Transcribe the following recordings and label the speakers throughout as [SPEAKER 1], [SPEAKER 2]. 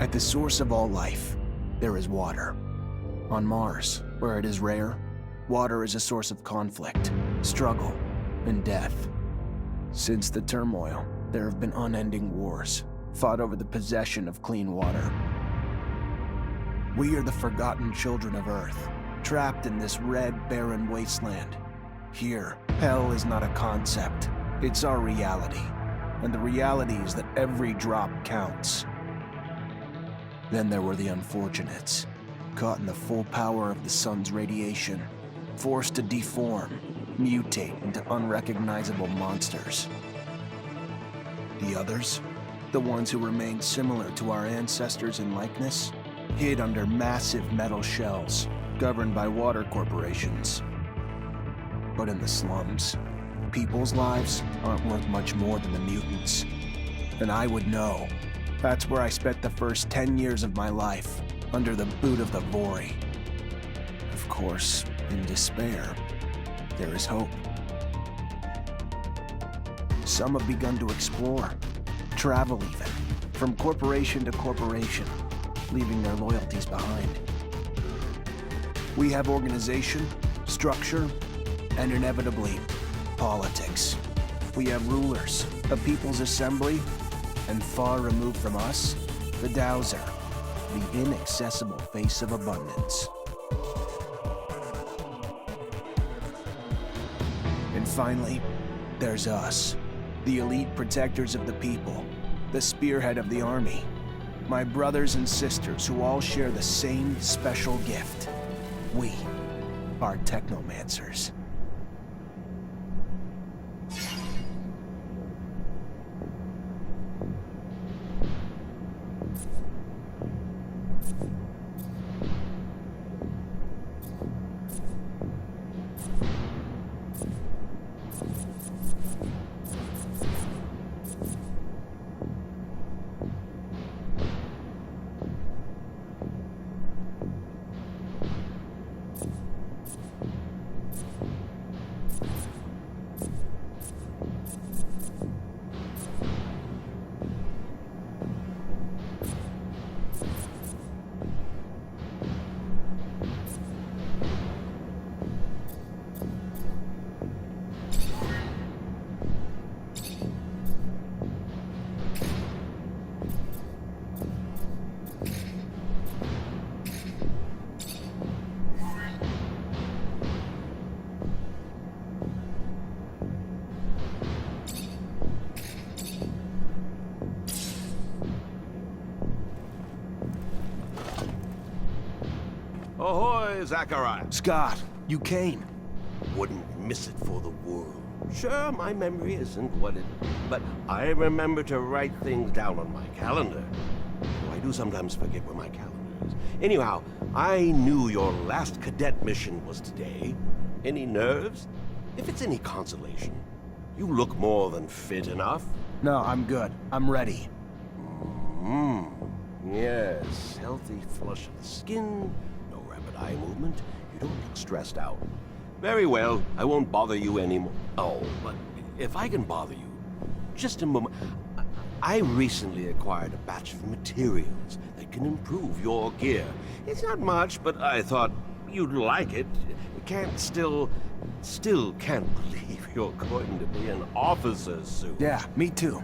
[SPEAKER 1] At the source of all life, there is water. On Mars, where it is rare, water is a source of conflict, struggle, and death. Since the turmoil, there have been unending wars, fought over the possession of clean water. We are the forgotten children of Earth, trapped in this red, barren wasteland. Here, hell is not a concept, it's our reality. And the reality is that every drop counts. Then there were the unfortunates, caught in the full power of the sun's radiation, forced to deform, mutate into unrecognizable monsters. The others, the ones who remained similar to our ancestors in likeness, hid under massive metal shells, governed by water corporations. But in the slums, people's lives aren't worth much more than the mutants. And I would know. That's where I spent the first 10 years of my life, under the boot of the Vori. Of course, in despair, there is hope. Some have begun to explore, travel even, from corporation to corporation, leaving their loyalties behind. We have organization, structure, and inevitably, politics. We have rulers, a people's assembly, and far removed from us, the Dowser, the inaccessible face of abundance. And finally, there's us, the elite protectors of the people, the spearhead of the army, my brothers and sisters who all share the same special gift. We are Technomancers.
[SPEAKER 2] Ahoy, Zachariah.
[SPEAKER 1] Scott, you came.
[SPEAKER 2] Wouldn't miss it for the world. Sure, my memory isn't what it... But I remember to write things down on my calendar. Though I do sometimes forget where my calendar is. Anyhow, I knew your last cadet mission was today. Any nerves? If it's any consolation, you look more than fit enough.
[SPEAKER 1] No, I'm good. I'm ready.
[SPEAKER 2] Yes, healthy flush of the skin, no rapid eye movement. You don't look stressed out. Very well, I won't bother you anymore. Oh, but if I can bother you, just a moment. I recently acquired a batch of materials that can improve your gear. It's not much, but I thought you'd like it. Still can't believe you're going to be an officer soon.
[SPEAKER 1] Yeah, me too.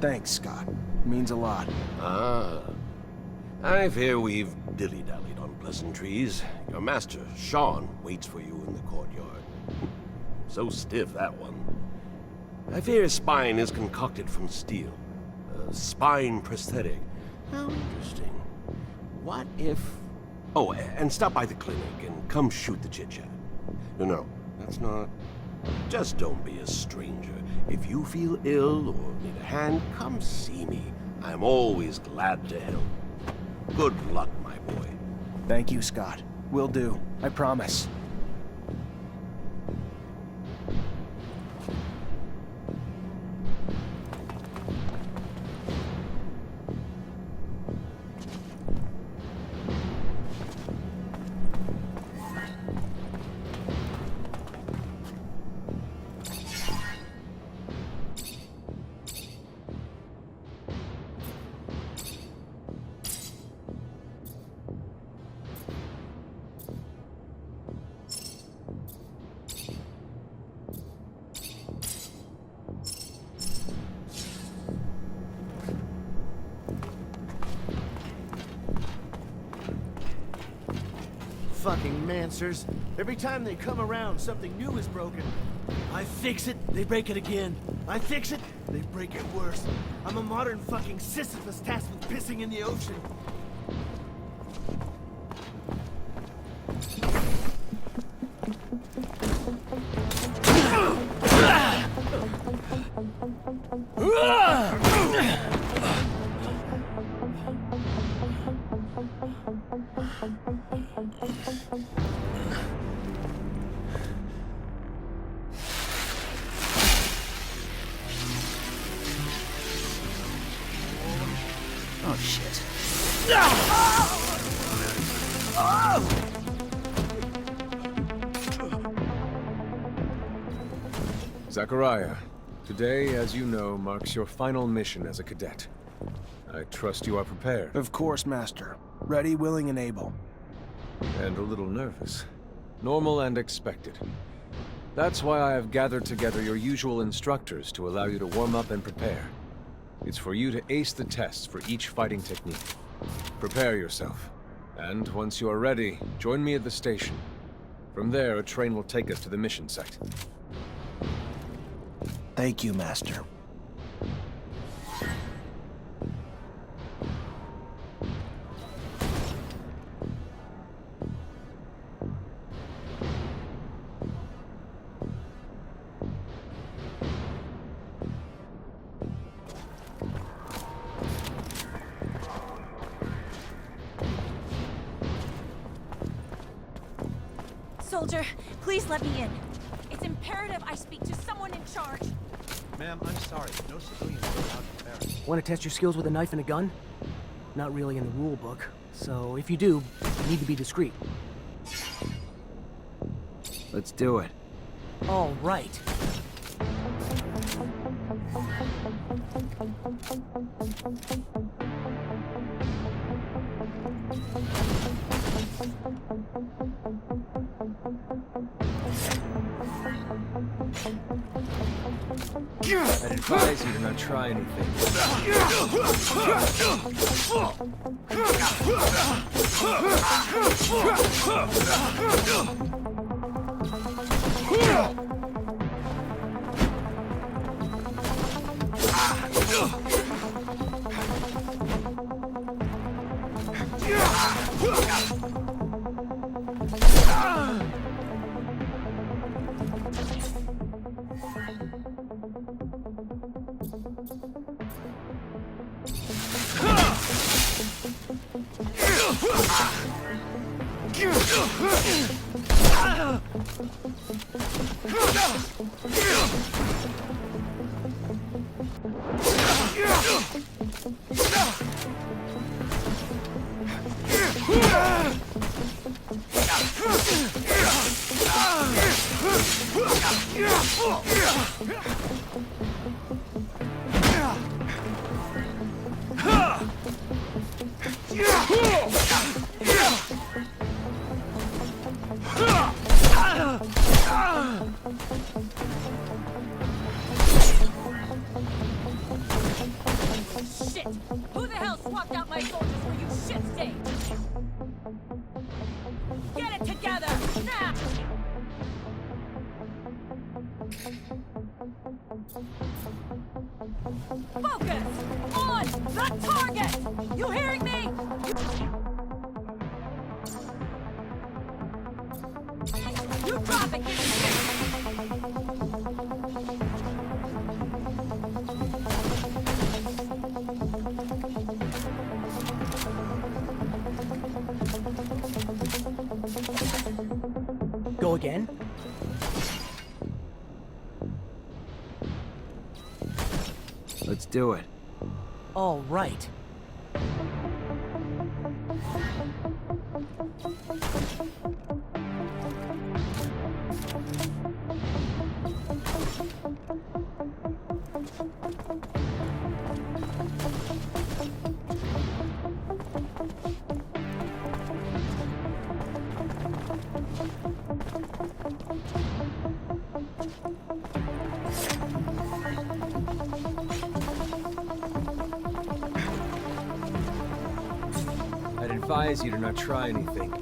[SPEAKER 1] Thanks, Scott. Means a lot.
[SPEAKER 2] Ah. I fear we've dilly-dallied on pleasantries. Your master, Sean, waits for you in the courtyard. So stiff, that one. I fear his spine is concocted from steel. A spine prosthetic. How interesting. What if... Oh, and stop by the clinic and come shoot the chit-chat. No, that's not... Just don't be a stranger. If you feel ill or need a hand, come see me. I'm always glad to help. Good luck, my boy.
[SPEAKER 1] Thank you, Scott. Will do. I promise.
[SPEAKER 3] Technomancers. Every time they come around, something new is broken. I fix it, they break it again. I fix it, they break it worse. I'm a modern fucking Sisyphus tasked with pissing in the ocean.
[SPEAKER 1] Oh, shit.
[SPEAKER 4] Zachariah, today, as you know, marks your final mission as a cadet. I trust you are prepared.
[SPEAKER 1] Of course, Master. Ready, willing, and able.
[SPEAKER 4] And a little nervous. Normal and expected. That's why I have gathered together your usual instructors to allow you to warm up and prepare. It's for you to ace the tests for each fighting technique. Prepare yourself. And once you are ready, join me at the station. From there, a train will take us to the mission site.
[SPEAKER 1] Thank you, Master.
[SPEAKER 5] Soldier, please let me in. It's imperative I speak to someone in charge.
[SPEAKER 6] Ma'am, I'm sorry. No civilians are allowed in barracks.
[SPEAKER 7] Want to test your skills with a knife and a gun? Not really in the rule book, so if you do, you need to be discreet.
[SPEAKER 1] Let's do it.
[SPEAKER 7] All right.
[SPEAKER 4] I'd advise you to not try anything.
[SPEAKER 5] Shit! Who the hell swapped out my soldiers for you shit stains? Get it together! Now! Focus! On the target! You hearing me? You drop it!
[SPEAKER 7] Go again?
[SPEAKER 1] Let's do it.
[SPEAKER 7] All right.
[SPEAKER 4] I'd advise you to not try anything.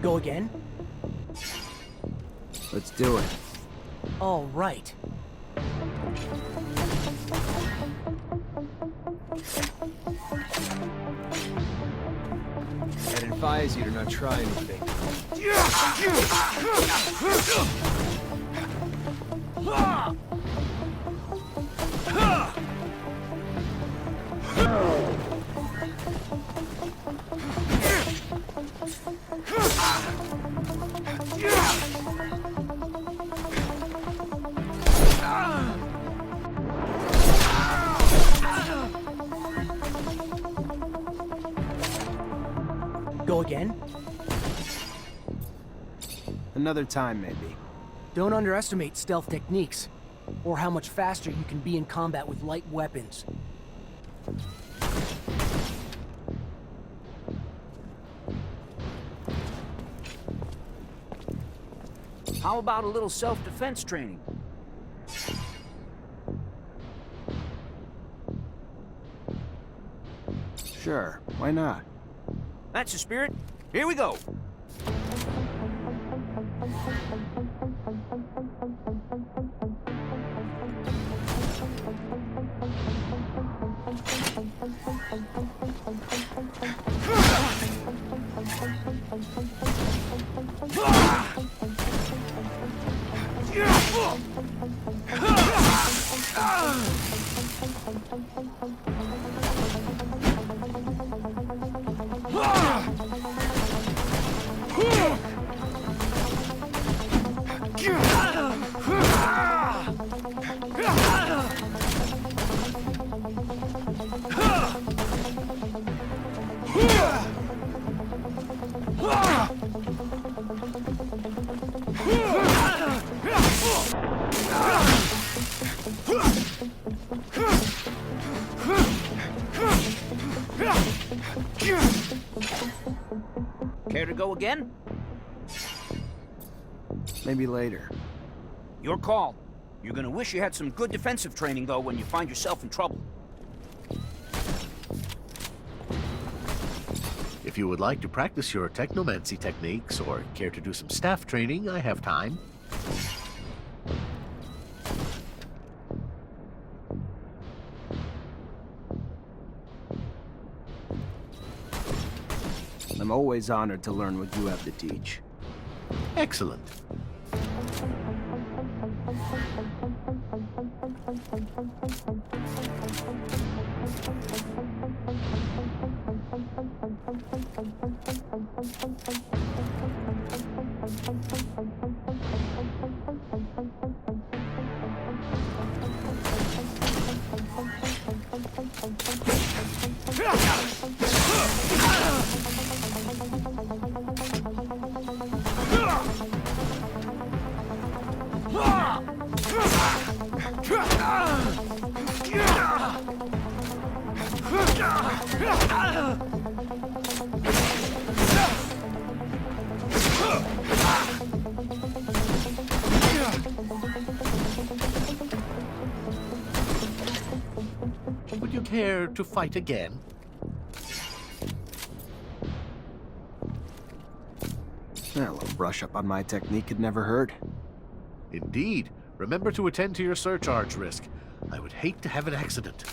[SPEAKER 7] Go again?
[SPEAKER 1] Let's do it.
[SPEAKER 7] All right.
[SPEAKER 4] I'd advise you to not try anything.
[SPEAKER 7] Go again?
[SPEAKER 1] Another time, maybe.
[SPEAKER 7] Don't underestimate stealth techniques, or how much faster you can be in combat with light weapons.
[SPEAKER 8] How about a little self-defense training?
[SPEAKER 1] Sure, why not?
[SPEAKER 8] That's the spirit. Here we go. Care to go again?
[SPEAKER 1] Maybe later.
[SPEAKER 8] Your call. You're gonna wish you had some good defensive training, though, when you find yourself in trouble.
[SPEAKER 9] If you would like to practice your technomancy techniques or care to do some staff training, I have time.
[SPEAKER 1] I'm always honored to learn what you have to teach.
[SPEAKER 9] Excellent. Would you care to fight again?
[SPEAKER 1] A little brush up on my technique had never hurt.
[SPEAKER 9] Indeed. Remember to attend to your surcharge risk. I would hate to have an accident.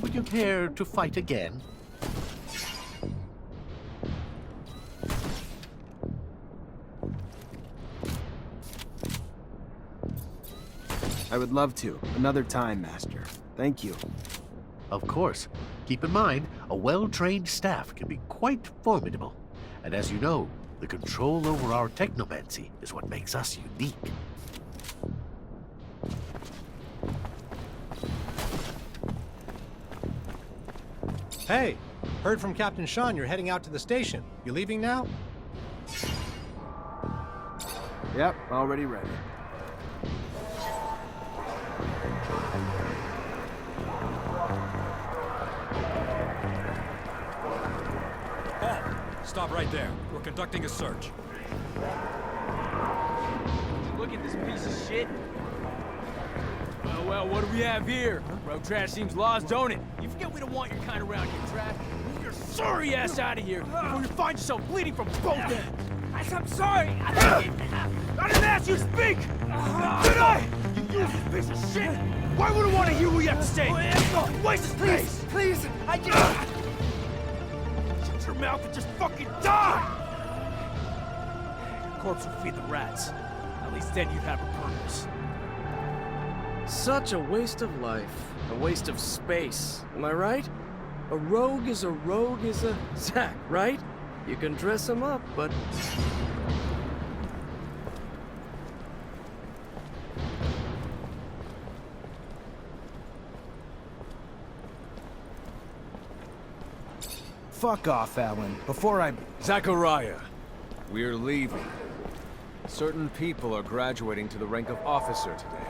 [SPEAKER 9] Would you care to fight again?
[SPEAKER 1] I would love to. Another time, Master. Thank you.
[SPEAKER 9] Of course. Keep in mind, a well-trained staff can be quite formidable. And as you know, the control over our technomancy is what makes us unique.
[SPEAKER 6] Hey, heard from Captain Sean you're heading out to the station. You leaving now?
[SPEAKER 1] Yep, already ready.
[SPEAKER 10] Stop right there. We're conducting a search.
[SPEAKER 11] Look at this piece of shit. Well, what do we have here? Road trash seems lost, don't it? You forget we don't want your kind around here, trash. Move your sorry ass out of here before you find yourself bleeding from both ends. I'm sorry. I didn't ask you to speak. Did I? You useless piece of shit. Why would I want to hear what you have to say? Waste his space. Please, I just... Shut your mouth and just fucking die! Corpse will feed the rats. At least then you'd have a purpose.
[SPEAKER 7] Such a waste of life. A waste of space. Am I right? A rogue is a Zack, right? You can dress him up, but...
[SPEAKER 1] Fuck off, Alan. Before I...
[SPEAKER 4] Zachariah, we're leaving. Certain people are graduating to the rank of officer today.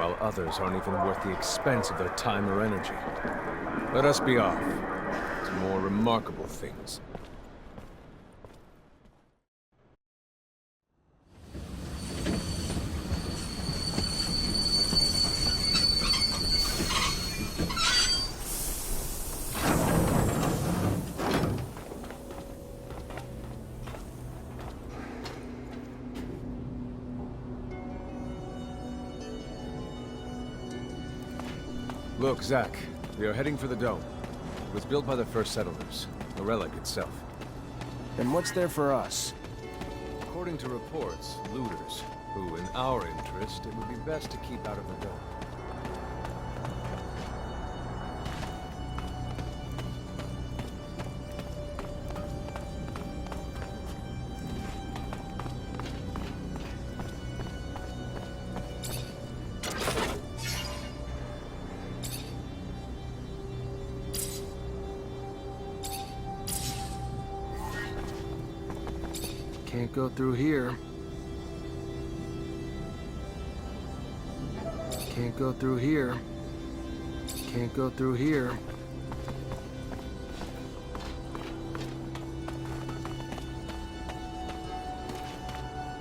[SPEAKER 4] while others aren't even worth the expense of their time or energy. Let us be off to more remarkable things. Look, Zach, we are heading for the dome. It was built by the first settlers, a relic itself.
[SPEAKER 1] And what's there for us?
[SPEAKER 4] According to reports, looters, who, in our interest, it would be best to keep out of the dome.
[SPEAKER 1] Can't go through here. Can't go through here. Can't go through here.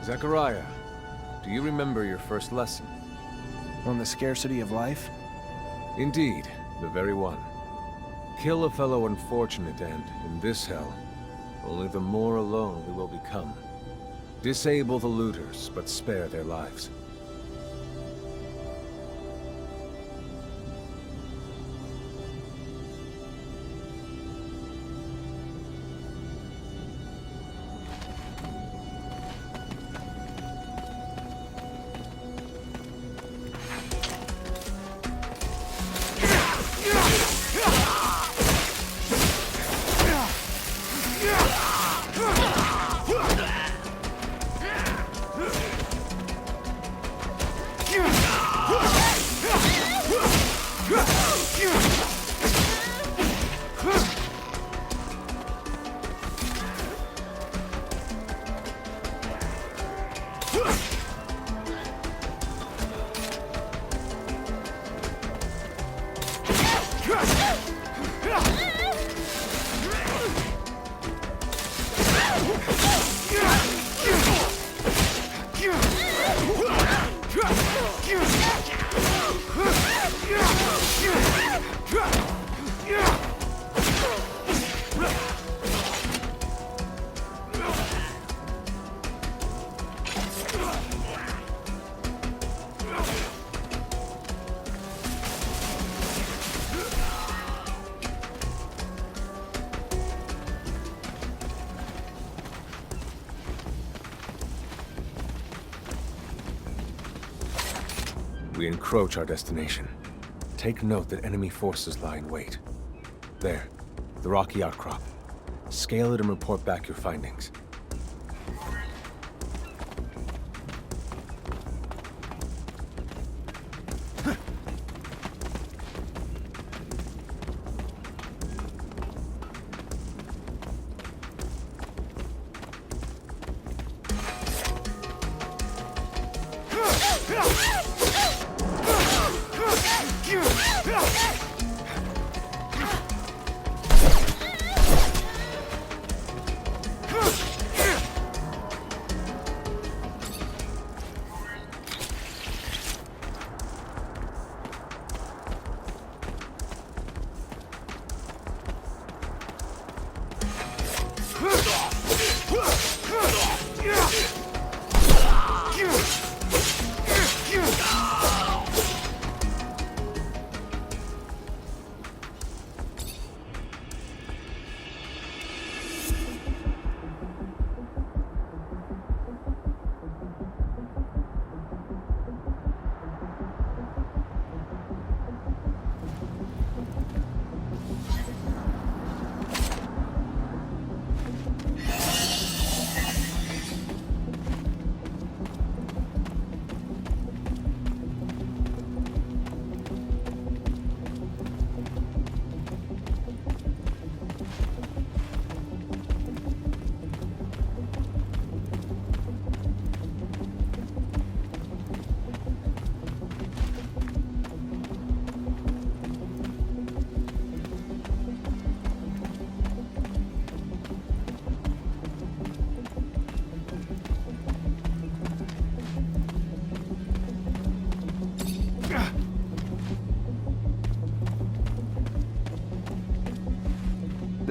[SPEAKER 4] Zachariah, do you remember your first lesson?
[SPEAKER 1] On the scarcity of life?
[SPEAKER 4] Indeed, the very one. Kill a fellow unfortunate and, in this hell, only the more alone we will become. Disable the looters, but spare their lives. We encroach our destination. Take note that enemy forces lie in wait. There, the rocky outcrop. Scale it and report back your findings.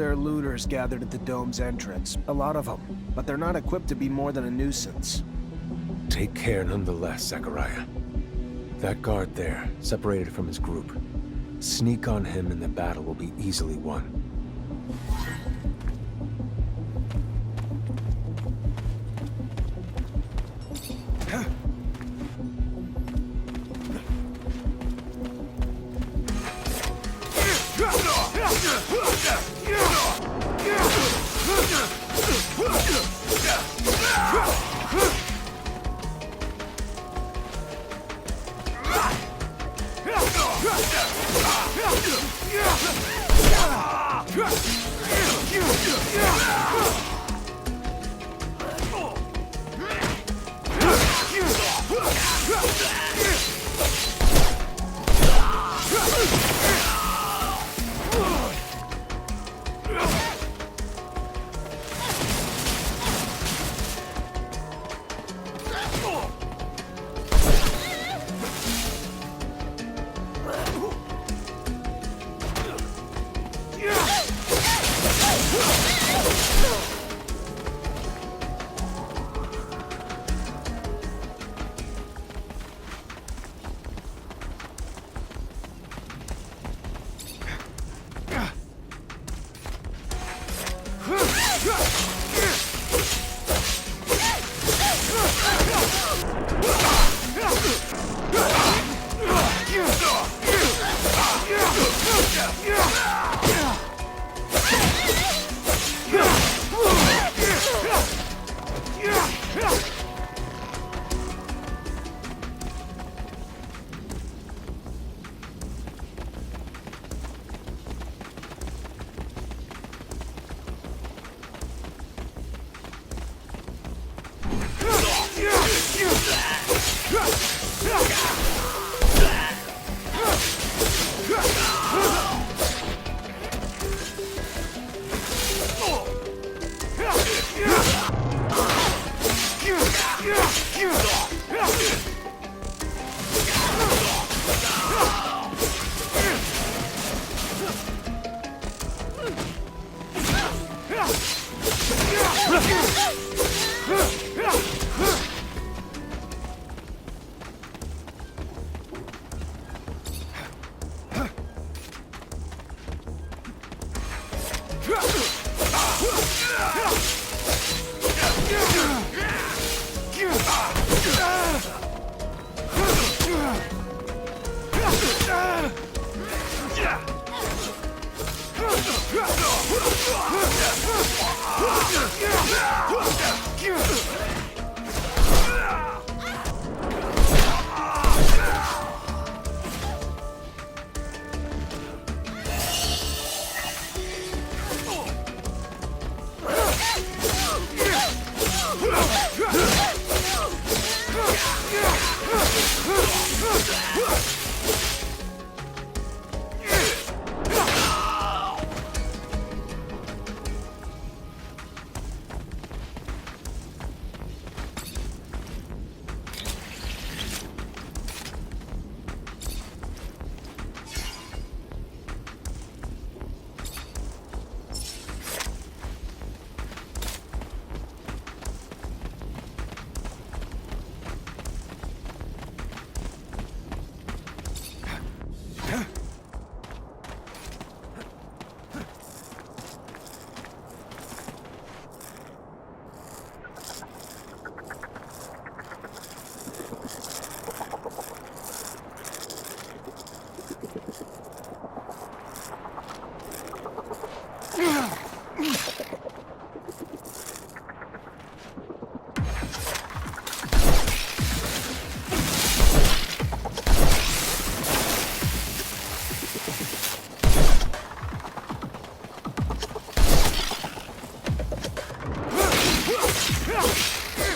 [SPEAKER 1] There are looters gathered at the dome's entrance. A lot of them. But they're not equipped to be more than a nuisance.
[SPEAKER 4] Take care nonetheless, Zachariah. That guard there, separated from his group. Sneak on him and the battle will be easily won.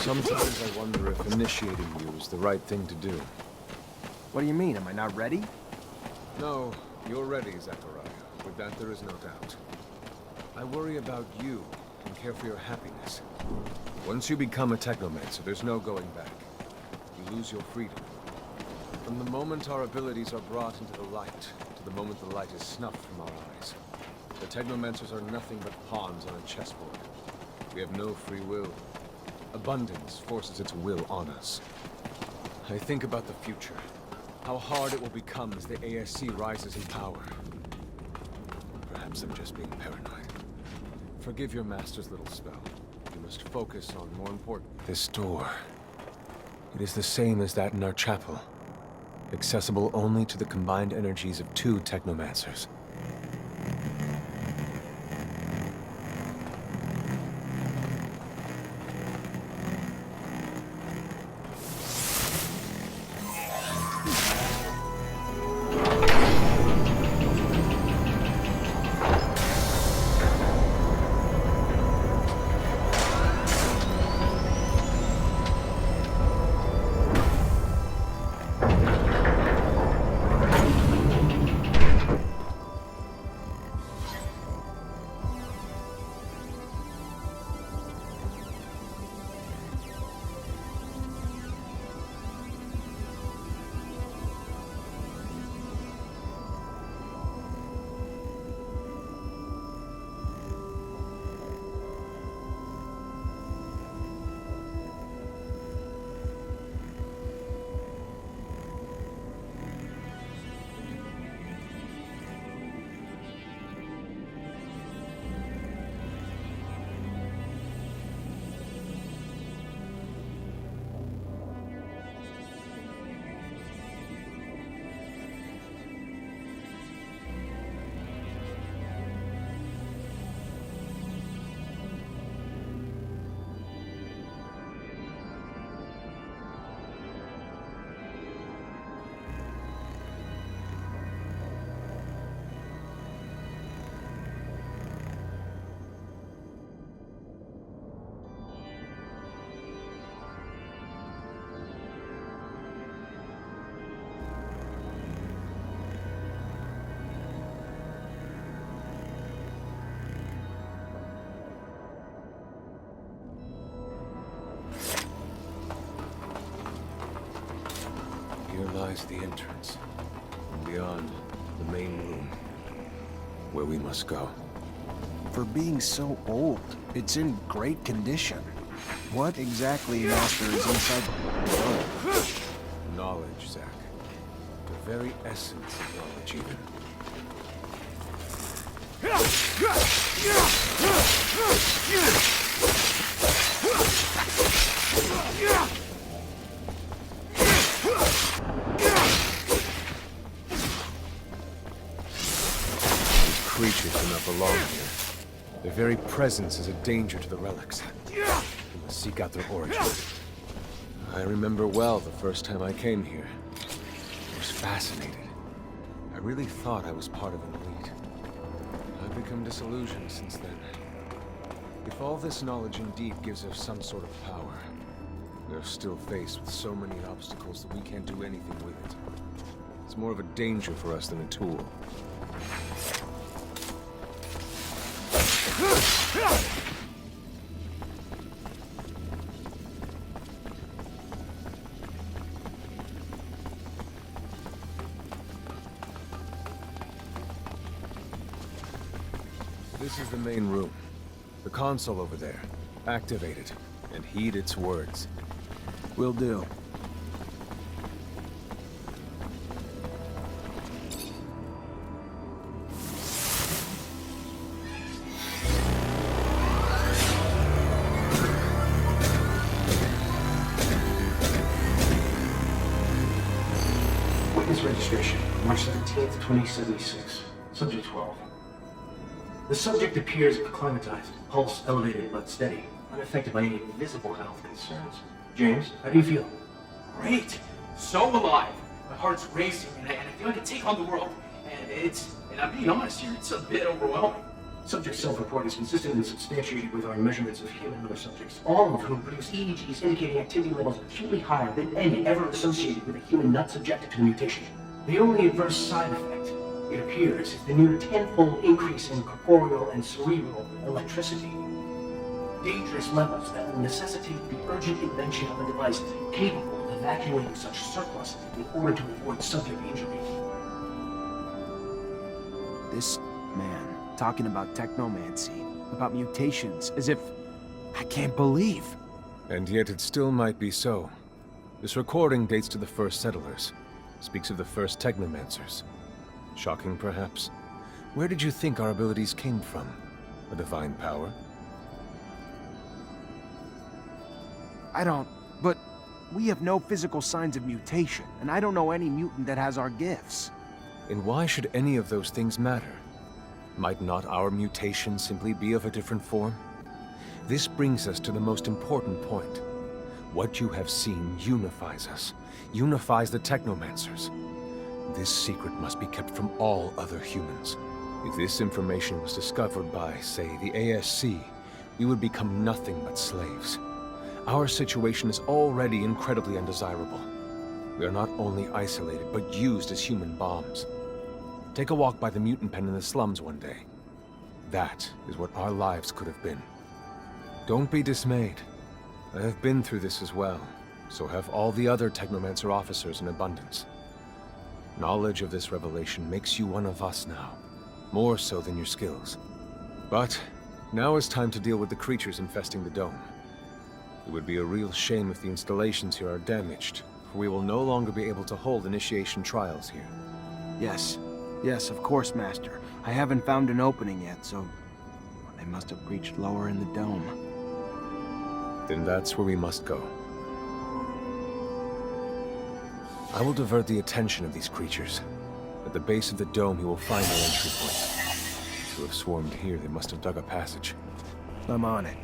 [SPEAKER 4] Sometimes I wonder if initiating you is the right thing to do.
[SPEAKER 1] What do you mean? Am I not ready?
[SPEAKER 4] No, you're ready, Zachariah. With that, there is no doubt. I worry about you and care for your happiness. Once you become a Technomancer, there's no going back. You lose your freedom. From the moment our abilities are brought into the light, to the moment the light is snuffed from our eyes, The Technomancers are nothing but pawns on a chessboard. We have no free will. Abundance forces its will on us. I think about the future. How hard it will become as the ASC rises in power. Perhaps I'm just being paranoid. Forgive your master's little spell. You must focus on more important... This door. It is the same as that in our chapel. Accessible only to the combined energies of 2 Technomancers. Here lies the entrance. And beyond, the main room. Where we must go.
[SPEAKER 1] For being so old, it's in great condition. What exactly, Master, is inside?
[SPEAKER 4] Knowledge, Zack. The very essence of knowledge, even. Creatures do not belong here. Their very presence is a danger to the relics. We must seek out their origin. I remember well the first time I came here. I was fascinated. I really thought I was part of an elite. I've become disillusioned since then. If all this knowledge indeed gives us some sort of power, we are still faced with so many obstacles that we can't do anything with it. It's more of a danger for us than a tool. This is the main room. The console over there. Activate it, and heed its words.
[SPEAKER 1] Will do.
[SPEAKER 12] Witness registration, March 17th, 2076. Subject 12. The subject appears acclimatized, pulse elevated but steady, unaffected by any visible health concerns. James, how do you feel?
[SPEAKER 11] Great. So alive. My heart's racing, and I feel like I can take on the world. And I'm being honest here, it's a bit overwhelming.
[SPEAKER 12] Subject self-report is consistent and substantiated with our measurements of human and other subjects, all of whom produce EEGs indicating activity levels acutely higher than any ever associated with a human not subjected to the mutation. The only adverse side effect, it appears, is the near tenfold increase in corporeal and cerebral electricity. Dangerous levels that will necessitate the urgent invention of a device capable of evacuating such surplus in order to avoid subject injury.
[SPEAKER 1] This man, talking about technomancy, about mutations, as if... I can't believe.
[SPEAKER 4] And yet it still might be so. This recording dates to the first settlers. Speaks of the first Technomancers. Shocking, perhaps? Where did you think our abilities came from? A divine power?
[SPEAKER 1] I don't... But we have no physical signs of mutation, and I don't know any mutant that has our gifts.
[SPEAKER 4] And why should any of those things matter? Might not our mutation simply be of a different form? This brings us to the most important point. What you have seen unifies us, unifies the Technomancers. This secret must be kept from all other humans. If this information was discovered by, say, the ASC, we would become nothing but slaves. Our situation is already incredibly undesirable. We are not only isolated, but used as human bombs. Take a walk by the mutant pen in the slums one day. That is what our lives could have been. Don't be dismayed. I have been through this as well, so have all the other Technomancer officers in abundance. Knowledge of this revelation makes you one of us now, more so than your skills. But now is time to deal with the creatures infesting the dome. It would be a real shame if the installations here are damaged, for we will no longer be able to hold initiation trials here.
[SPEAKER 1] Yes. Yes, of course, Master. I haven't found an opening yet, so... they must have breached lower in the dome.
[SPEAKER 4] Then that's where we must go. I will divert the attention of these creatures. At the base of the dome, you will find their entry point. To have swarmed here, they must have dug a passage.
[SPEAKER 1] I'm on it.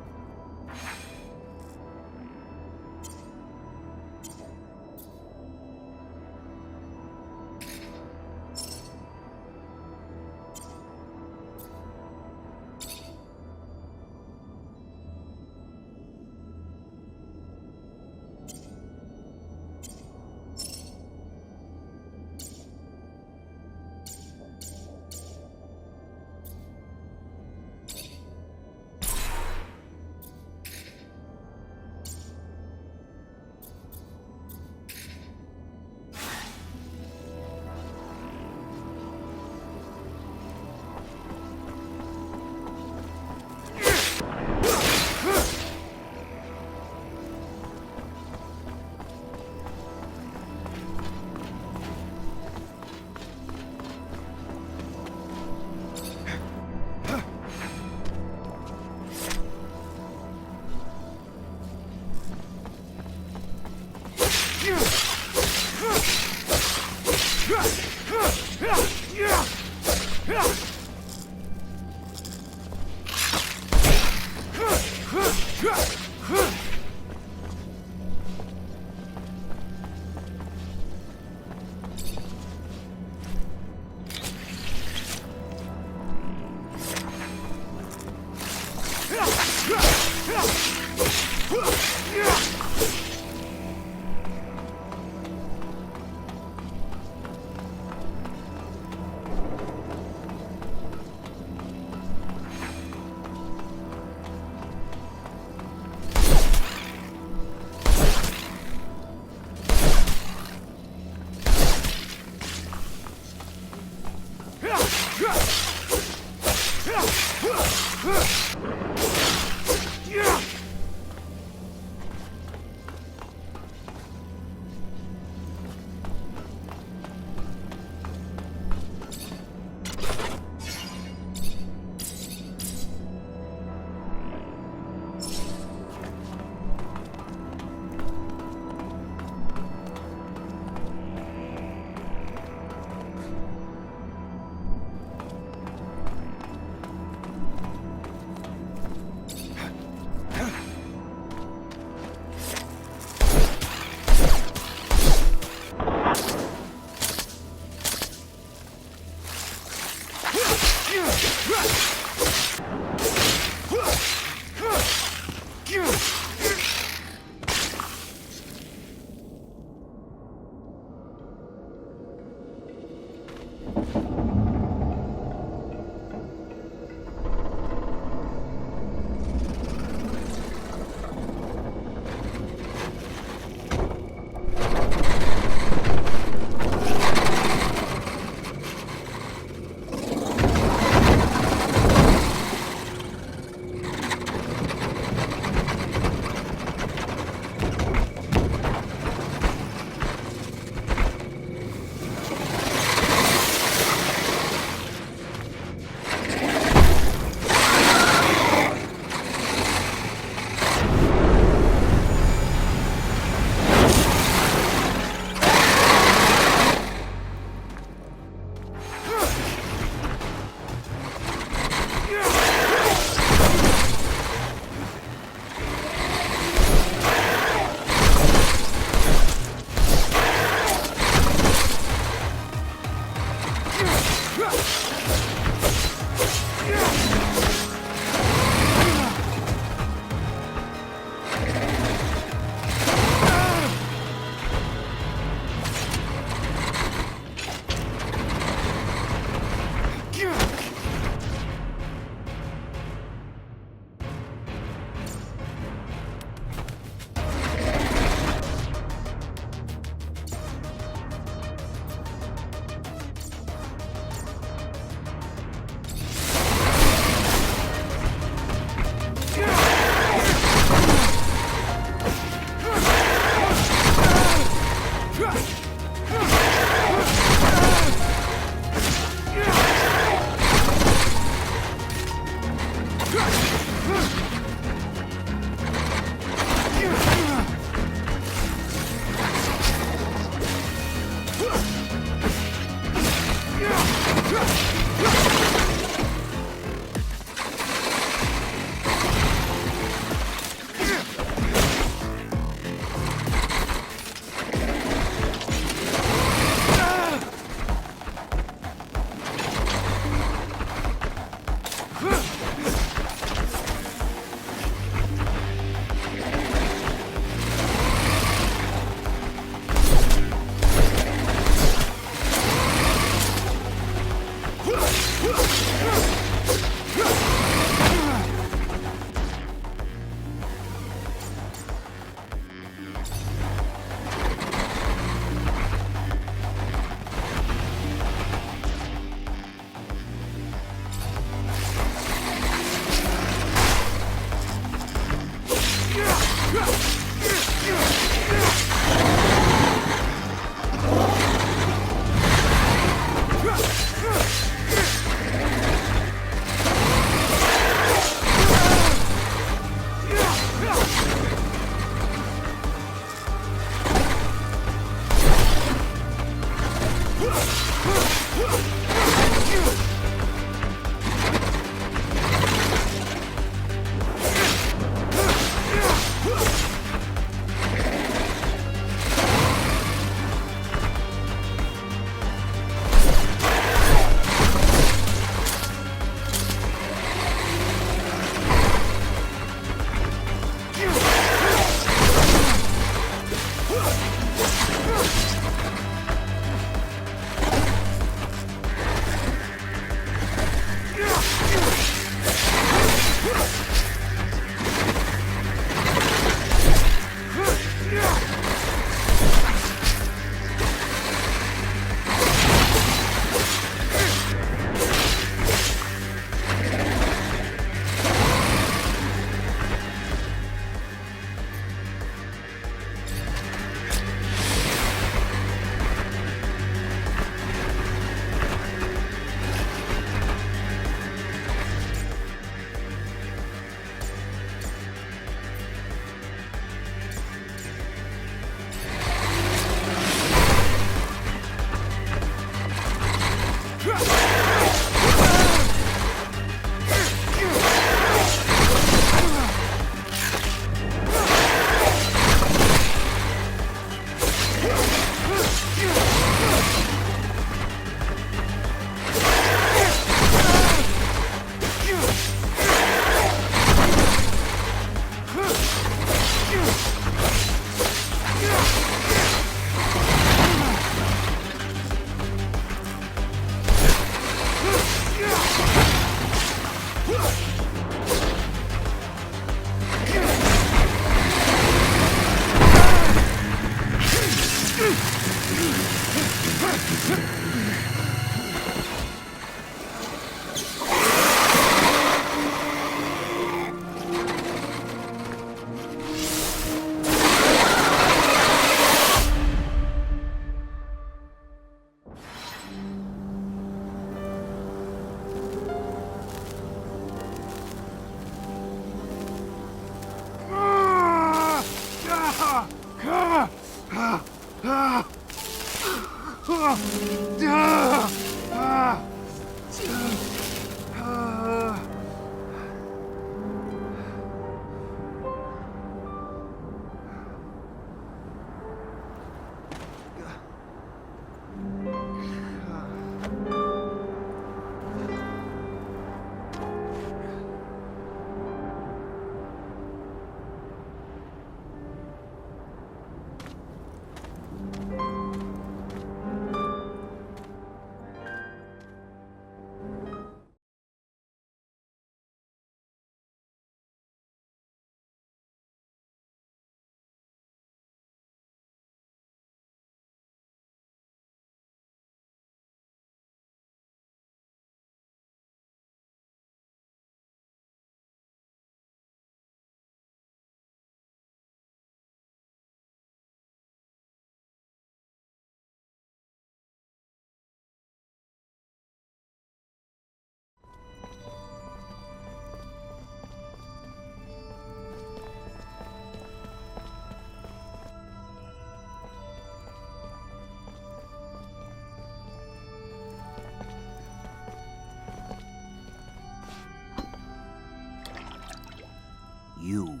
[SPEAKER 8] You,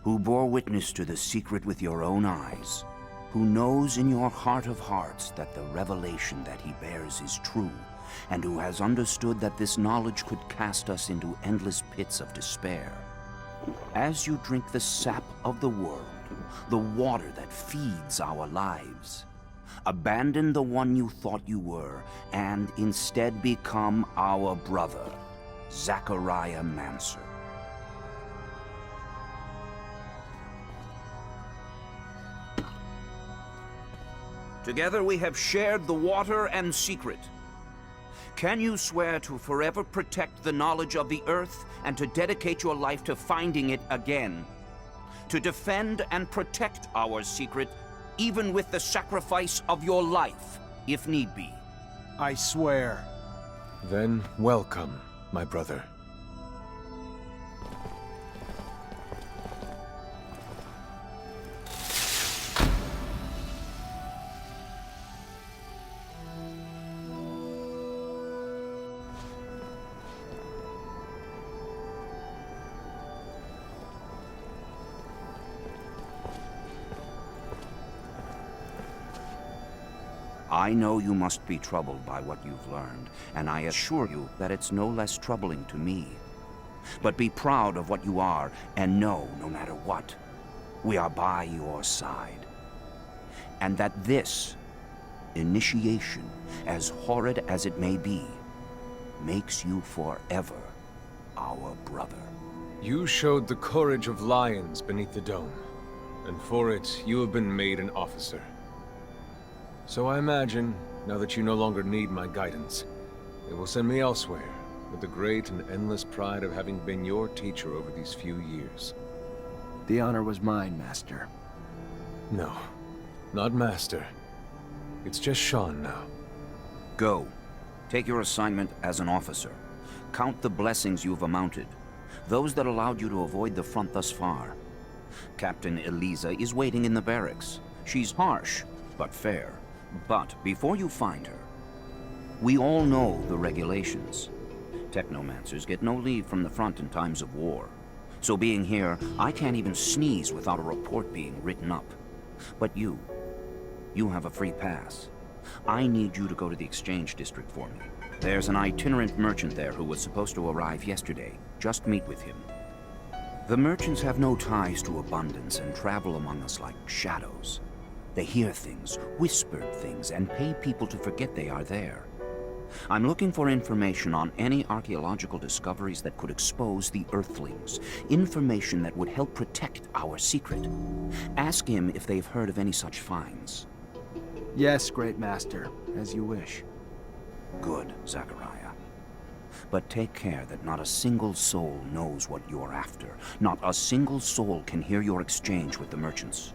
[SPEAKER 8] who bore witness to the secret with your own eyes, who knows in your heart of hearts that the revelation that he bears is true, and who has understood that this knowledge could cast us into endless pits of despair. As you drink the sap of the world, the water that feeds our lives, abandon the one you thought you were, and instead become our brother, Zachariah Mancer. Together we have shared the water and secret. Can you swear to forever protect the knowledge of the Earth and to dedicate your life to finding it again? To defend and protect our secret, even with the sacrifice of your life, if need be?
[SPEAKER 3] I swear.
[SPEAKER 4] Then welcome, my brother.
[SPEAKER 8] I know you must be troubled by what you've learned, and I assure you that it's no less troubling to me. But be proud of what you are, and know, no matter what, we are by your side. And that this initiation, as horrid as it may be, makes you forever our brother.
[SPEAKER 4] You showed the courage of lions beneath the dome, and for it, you have been made an officer. So I imagine, now that you no longer need my guidance, it will send me elsewhere, with the great and endless pride of having been your teacher over these few years.
[SPEAKER 1] The honor was mine, Master.
[SPEAKER 4] No, not Master. It's just Sean now.
[SPEAKER 8] Go. Take your assignment as an officer. Count the blessings you've amounted, those that allowed you to avoid the front thus far. Captain Eliza is waiting in the barracks. She's harsh, but fair. But before you find her, we all know the regulations. Technomancers get no leave from the front in times of war. So being here, I can't even sneeze without a report being written up. But you have a free pass. I need you to go to the exchange district for me. There's an itinerant merchant there who was supposed to arrive yesterday. Just meet with him. The merchants have no ties to abundance and travel among us like shadows. They hear things, whispered things, and pay people to forget they are there. I'm looking for information on any archaeological discoveries that could expose the Earthlings. Information that would help protect our secret. Ask him if they've heard of any such finds.
[SPEAKER 1] Yes, Great Master, as you wish.
[SPEAKER 8] Good, Zachariah. But take care that not a single soul knows what you're after. Not a single soul can hear your exchange with the merchants.